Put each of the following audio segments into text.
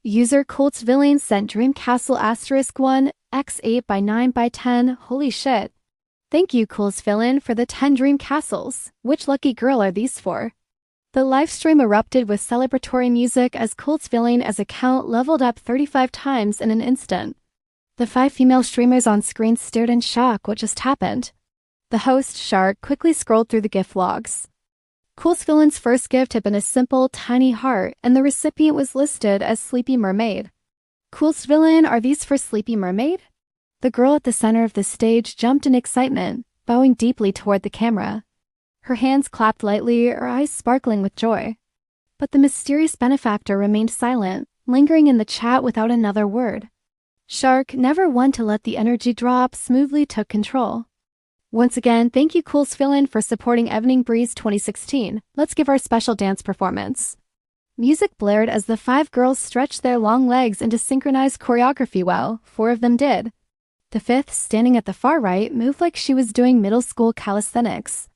User Colts Villain sent Dreamcastle *1 x8 by 9 by 10. Holy shit. Thank you, Cool's Villain, for the 10 dream castles. Which lucky girl are these for? The livestream erupted with celebratory music as Cool's Villain's account leveled up 35 times in an instant. The 5 female streamers on screen stared in shock. What just happened? The host, Shark, quickly scrolled through the gift logs. Cool's Villain's first gift had been a simple, tiny heart, and the recipient was listed as Sleepy Mermaid. Cool's Villain, are these for Sleepy Mermaid? The girl at the center of the stage jumped in excitement, bowing deeply toward the camera. Her hands clapped lightly, her eyes sparkling with joy. But the mysterious benefactor remained silent, lingering in the chat without another word. Shark, never one to let the energy drop, smoothly took control. Once again, thank you, Cool's Villain, for supporting Evening Breeze 2016. Let's give our special dance performance. Music blared as the 5 girls stretched their long legs into synchronized choreography. Well, 4 of them did. The 5th, standing at the far right, moved like she was doing middle school calisthenics.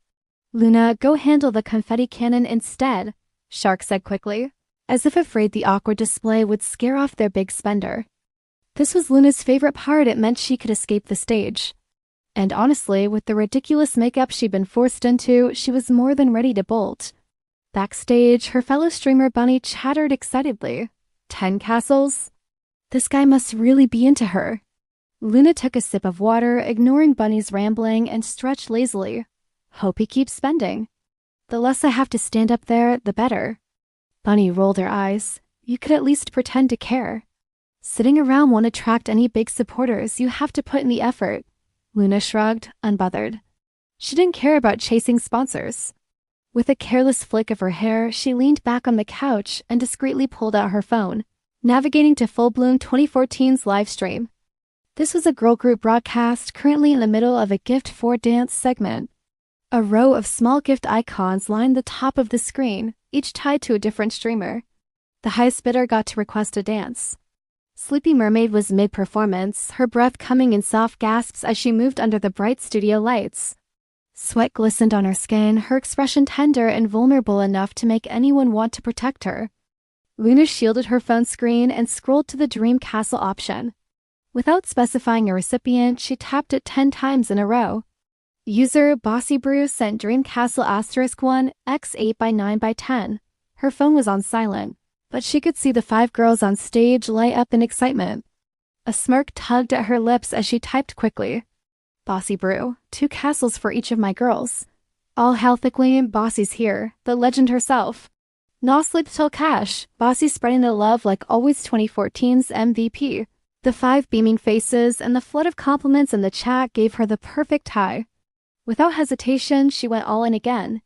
Luna, go handle the confetti cannon instead, Shark said quickly, as if afraid the awkward display would scare off their big spender. This was Luna's favorite part. It meant she could escape the stage. And honestly, with the ridiculous makeup she'd been forced into, she was more than ready to bolt. Backstage, her fellow streamer Bunny chattered excitedly. 10 castles? This guy must really be into her. Luna took a sip of water, ignoring Bunny's rambling, and stretched lazily. Hope he keeps spending. The less I have to stand up there, the better. Bunny rolled her eyes. You could at least pretend to care. Sitting around won't attract any big supporters. You have to put in the effort. Luna shrugged, unbothered. She didn't care about chasing sponsors. With a careless flick of her hair, she leaned back on the couch and discreetly pulled out her phone, navigating to Full Bloom 2014's live stream. This was a girl group broadcast currently in the middle of a gift for dance segment. A row of small gift icons lined the top of the screen, each tied to a different streamer. The highest bidder got to request a dance. Sleepy Mermaid was mid-performance, her breath coming in soft gasps as she moved under the bright studio lights. Sweat glistened on her skin, her expression tender and vulnerable enough to make anyone want to protect her. Luna shielded her phone screen and scrolled to the Dream Castle option. Without specifying a recipient, she tapped it 10 times in a row. User Bossy Brew sent Dream Castle *1 x8 by 9 by 10. Her phone was on silent, but she could see the 5 girls on stage light up in excitement. A smirk tugged at her lips as she typed quickly. Bossy Brew, 2 castles for each of my girls. All hail Thickly, Bossy's here, the legend herself. No sleep till cash, Bossy spreading the love like always 2014's MVP. The 5 beaming faces and the flood of compliments in the chat gave her the perfect high. Without hesitation, she went all in again.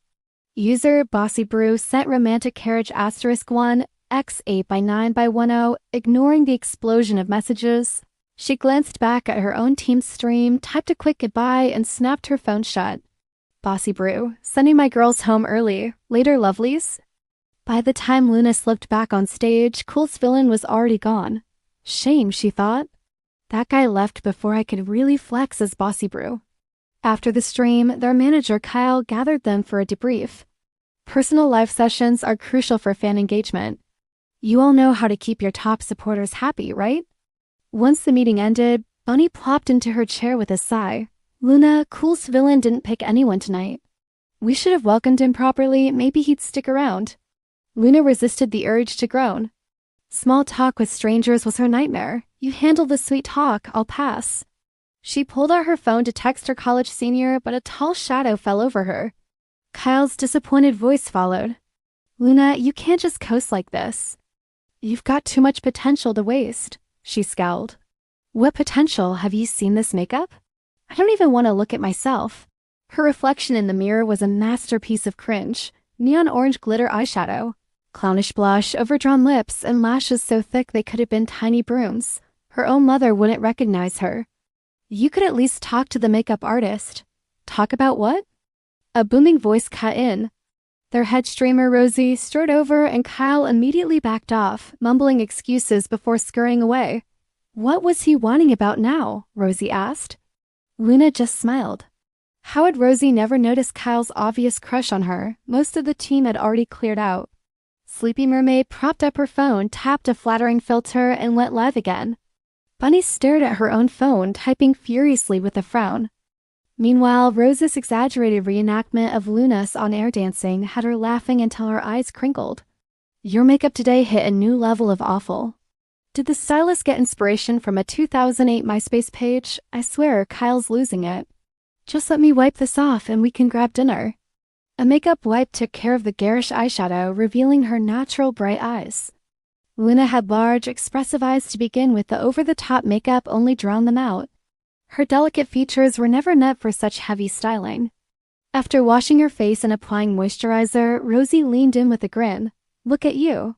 User Bossy Brew sent Romantic Carriage *1 x8 by 9 by 10, ignoring the explosion of messages. She glanced back at her own team's stream, typed a quick goodbye, and snapped her phone shut. Bossy Brew, sending my girls home early. Later, lovelies. By the time Luna slipped back on stage, Cool's Villain was already gone. Shame, she thought. That guy left before I could really flex as Bossy Brew. After the stream, their manager Kyle gathered them for a debrief. Personal live sessions are crucial for fan engagement. You all know how to keep your top supporters happy, right? Once the meeting ended, Bunny plopped into her chair with a sigh. Luna, Cool's Villain didn't pick anyone tonight. We should have welcomed him properly, maybe he'd stick around. Luna resisted the urge to groan. Small talk with strangers was her nightmare. You handle the sweet talk, I'll pass. She pulled out her phone to text her college senior, but a tall shadow fell over her. Kyle's disappointed voice followed. Luna, you can't just coast like this. You've got too much potential to waste, she scowled. What potential? Have you seen this makeup? I don't even want to look at myself. Her reflection in the mirror was a masterpiece of cringe. Neon orange glitter eyeshadow, clownish blush, overdrawn lips, and lashes so thick they could have been tiny brooms. Her own mother wouldn't recognize her. You could at least talk to the makeup artist. Talk about what? A booming voice cut in. Their head streamer, Rosie, strode over and Kyle immediately backed off, mumbling excuses before scurrying away. What was he whining about now? Rosie asked. Luna just smiled. How had Rosie never noticed Kyle's obvious crush on her? Most of the team had already cleared out. Sleepy Mermaid propped up her phone, tapped a flattering filter, and went live again. Bunny stared at her own phone, typing furiously with a frown. Meanwhile, Rose's exaggerated reenactment of Luna's on-air dancing had her laughing until her eyes crinkled. Your makeup today hit a new level of awful. Did the stylist get inspiration from a 2008 MySpace page? I swear, Kyle's losing it. Just let me wipe this off and we can grab dinner. A makeup wipe took care of the garish eyeshadow, revealing her natural bright eyes. Luna had large, expressive eyes to begin with. The over-the-top makeup only drowned them out. Her delicate features were never meant for such heavy styling. After washing her face and applying moisturizer, Rosie leaned in with a grin. Look at you.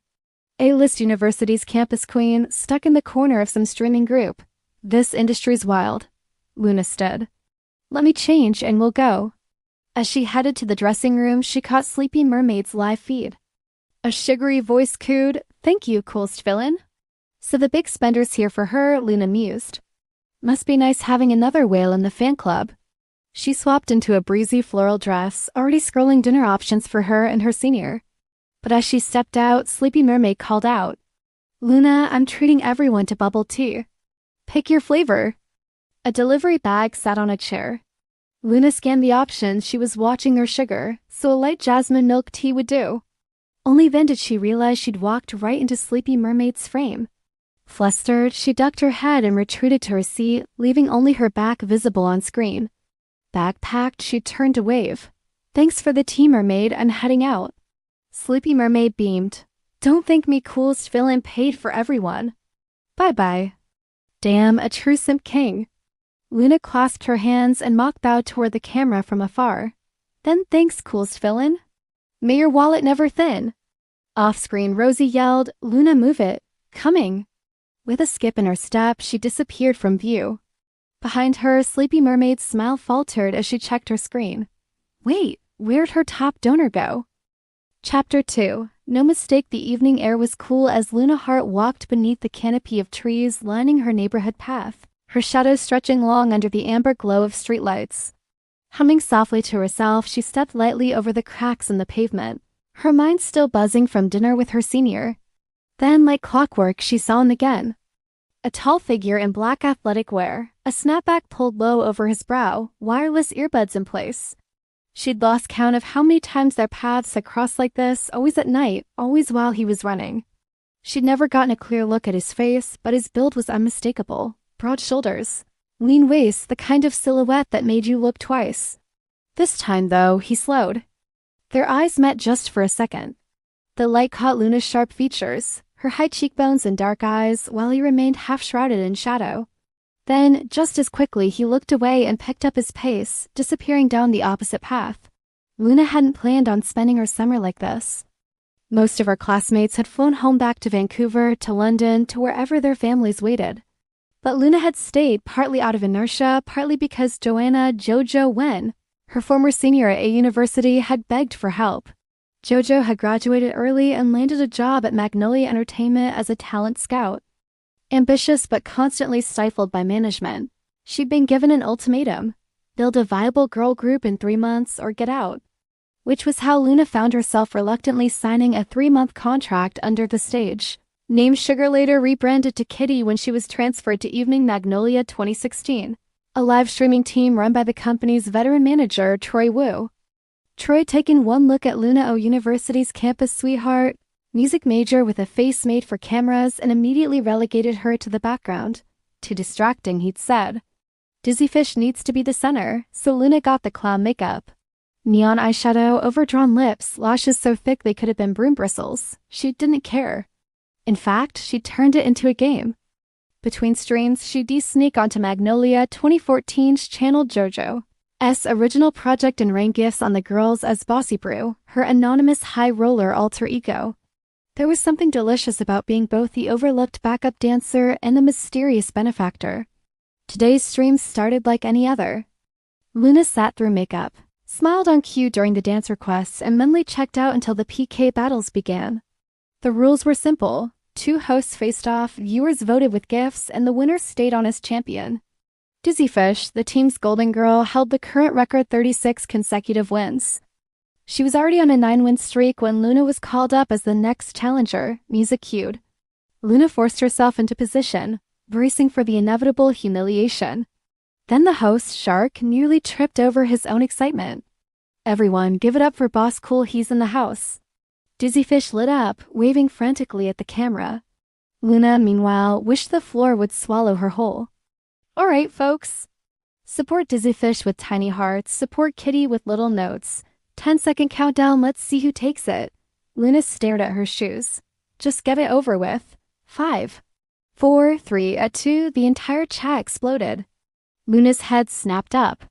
A-list university's campus queen, stuck in the corner of some streaming group. This industry's wild. Luna stood. Let me change and we'll go. As she headed to the dressing room, she caught Sleepy Mermaid's live feed. A sugary voice cooed, "Thank you, coolest villain." So the big spender's here for her, Luna mused. Must be nice having another whale in the fan club. She swapped into a breezy floral dress, already scrolling dinner options for her and her senior. But as she stepped out, Sleepy Mermaid called out, "Luna, I'm treating everyone to bubble tea. Pick your flavor." A delivery bag sat on a chair. Luna scanned the options. She was watching her sugar, so a light jasmine milk tea would do. Only then did she realize she'd walked right into Sleepy Mermaid's frame. Flustered, she ducked her head and retreated to her seat, leaving only her back visible on screen. Bag packed, she turned to wave. "Thanks for the tea, Mermaid. I'm heading out." Sleepy Mermaid beamed. "Don't thank me, coolest villain, paid for everyone. Bye-bye." Damn, a true simp king. Luna clasped her hands and mock bowed toward the camera from afar. "Then thanks, coolest villain. May your wallet never thin." Off-screen, Rosie yelled, "Luna, move it. Coming." With a skip in her step, she disappeared from view. Behind her, Sleepy Mermaid's smile faltered as she checked her screen. Wait, where'd her top donor go? Chapter 2. No mistake, the evening air was cool as Luna Hart walked beneath the canopy of trees lining her neighborhood path, her shadows stretching long under the amber glow of streetlights. Humming softly to herself, she stepped lightly over the cracks in the pavement, her mind still buzzing from dinner with her senior. Then, like clockwork, she saw him again. A tall figure in black athletic wear, a snapback pulled low over his brow, wireless earbuds in place. She'd lost count of how many times their paths had crossed like this, always at night, always while he was running. She'd never gotten a clear look at his face, but his build was unmistakable. Broad shoulders, lean waist, the kind of silhouette that made you look twice. This time, though, he slowed. Their eyes met just for a second. The light caught Luna's sharp features, her high cheekbones and dark eyes, while he remained half-shrouded in shadow. Then, just as quickly, he looked away and picked up his pace, disappearing down the opposite path. Luna hadn't planned on spending her summer like this. Most of her classmates had flown home back to Vancouver, to London, to wherever their families waited. But Luna had stayed, partly out of inertia, partly because Joanna "Jojo" Wen, her former senior at a university, had begged for help. Jojo had graduated early and landed a job at Magnolia Entertainment as a talent scout. Ambitious but constantly stifled by management, she'd been given an ultimatum: build a viable girl group in 3 months or get out. Which was how Luna found herself reluctantly signing a 3-month contract under the stage. Named Sugar, later rebranded to Kitty when she was transferred to Evening Magnolia 2016, a live streaming team run by the company's veteran manager, Troy Wu. Troy, taking one look at Luna O University's campus sweetheart, music major with a face made for cameras, and immediately relegated her to the background. Too distracting, he'd said. Dizzyfish needs to be the center, so Luna got the clown makeup. Neon eyeshadow, overdrawn lips, lashes so thick they could have been broom bristles. She didn't care. In fact, she turned it into a game. Between streams, she'd de-sneak onto Magnolia 2014's channel JoJo's original project and rain gifts on the girls as Bossy Brew, her anonymous high roller alter ego. There was something delicious about being both the overlooked backup dancer and the mysterious benefactor. Today's stream started like any other. Luna sat through makeup, smiled on cue during the dance requests, and mentally checked out until the PK battles began. The rules were simple. 2 hosts faced off, viewers voted with gifts, and the winner stayed on as champion. Dizzyfish, the team's golden girl, held the current record 36 consecutive wins. She was already on a 9-win streak when Luna was called up as the next challenger, music cued. Luna forced herself into position, bracing for the inevitable humiliation. Then the host, Shark, nearly tripped over his own excitement. Everyone, give it up for Boss Cool, he's in the house. Dizzyfish lit up, waving frantically at the camera. Luna, meanwhile, wished the floor would swallow her whole. All right, folks. Support Dizzyfish with tiny hearts, support Kitty with little notes. 10-second countdown, let's see who takes it. Luna stared at her shoes. Just get it over with. 5, 4, 3, 2, the entire chat exploded. Luna's head snapped up.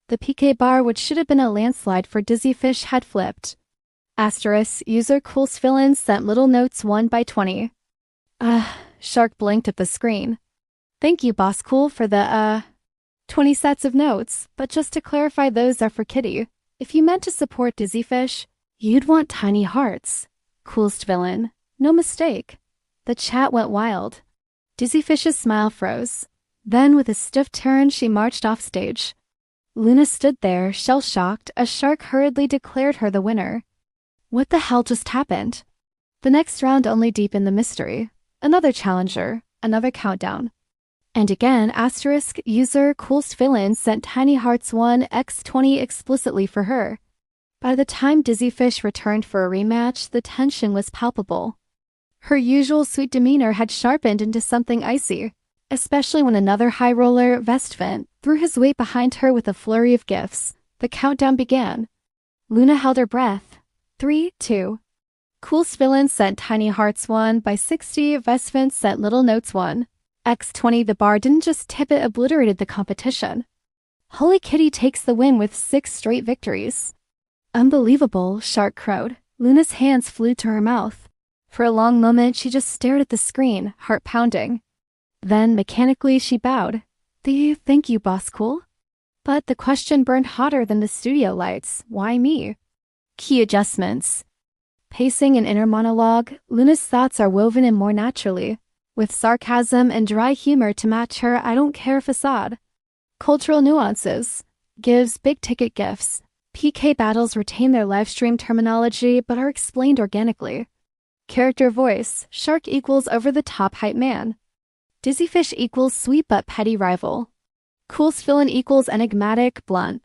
The PK bar, which should have been a landslide for Dizzyfish, had flipped. Asterisk, user CoolsVillain sent little notes 1 by 20. Shark blinked at the screen. Thank you, Boss Cool, for the, 20 sets of notes, but just to clarify, those are for Kitty. If you meant to support Dizzyfish, you'd want tiny hearts. CoolsVillain. No mistake. The chat went wild. Dizzyfish's smile froze. Then, with a stiff turn, she marched off stage. Luna stood there, shell-shocked, as Shark hurriedly declared her the winner. What the hell just happened? The next round only deepened the mystery. Another challenger, another countdown. And again, asterisk, user CoolsVillain sent Tiny Hearts 1x20 explicitly for her. By the time Dizzyfish returned for a rematch, the tension was palpable. Her usual sweet demeanor had sharpened into something icy, especially when another high roller, Vestvent, threw his weight behind her with a flurry of gifts. The countdown began. Luna held her breath. 3, 2. CoolsVillain sent Tiny Hearts 1 by 60, Vestvent sent Little Notes 1. X20, the bar didn't just tip, it obliterated the competition. Holy Kitty takes the win with 6 straight victories. Unbelievable, Shark crowed. Luna's hands flew to her mouth. For a long moment, she just stared at the screen, heart pounding. Then, mechanically, she bowed. Thank you, Boss Cool. But the question burned hotter than the studio lights. Why me? Key adjustments. Pacing and inner monologue, Luna's thoughts are woven in more naturally, with sarcasm and dry humor to match her I don't care facade. Cultural nuances. Gives big-ticket gifts. PK battles retain their livestream terminology but are explained organically. Character voice. Shark equals over-the-top hype man. Dizzyfish equals sweet but petty rival. CoolsVillain equals enigmatic, blunt.